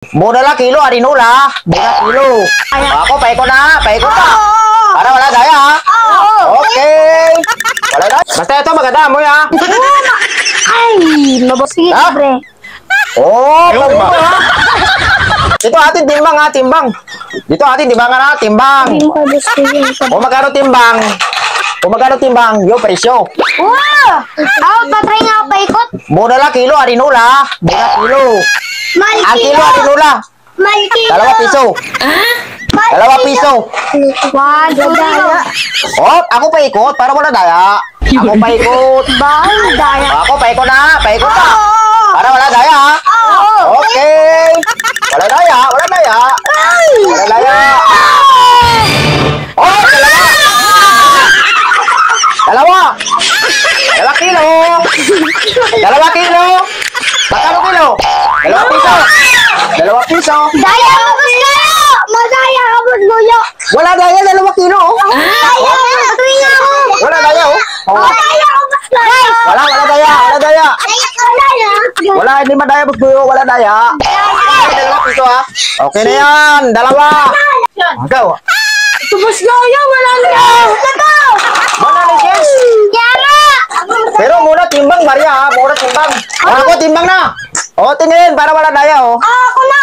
Muna lang kilo, arinula. Muna kilo. Ako, paikot na. Paikot pa. Para wala daya, ha? Okay. Wala daya. Basta ito, maganda mo, ha? Ay, mabosig, Ha? pre. Oh, ha? Dito atin timbang, ha? Timbang. Dito atin timbangan, ha? Timbang. Hindi mo kabosig. Kung magkano timbang? Kung magkano timbang? Yung presyo. Wow! Ako, patry nga ako paikot. Muna lang kilo, arinula. Muna kilo. Ang kilo, arinula. Malkilo. 2 piso. 2 piso. 1, 2, 3. Oh, ako paikot para wala daya. Ako paikot. Bahal, daya. Ako paikot na. Paikot pa. Para wala daya, ha? Okay. Wala daya. Wala daya. Wala daya. Oh, dalawa. Dalawa. 2 kilo. 2 kilo. Magkano kilo? 2 piso. 2 piso. Daya ka, Boss Goyo! Madaya ka, Boss Goyo! Wala daya, 2 kilo. Oh. Daya ka, patry nga ako! Wala daya, oh. Oh. Daya ka, Boss Goyo! Wala daya. Wala daya. Daya! Wala, hindi madaya, Boss Goyo. Wala daya. Okay, 2 piso, ha? Okay na yan. 2. Ikaw. Boss Goyo, wala na! Mana ni Jess? Yara! Pero muna timbang, Maria, ha? Muna timbang. Ako, timbang na. O, tingin, para wala daya, oh. Ako na!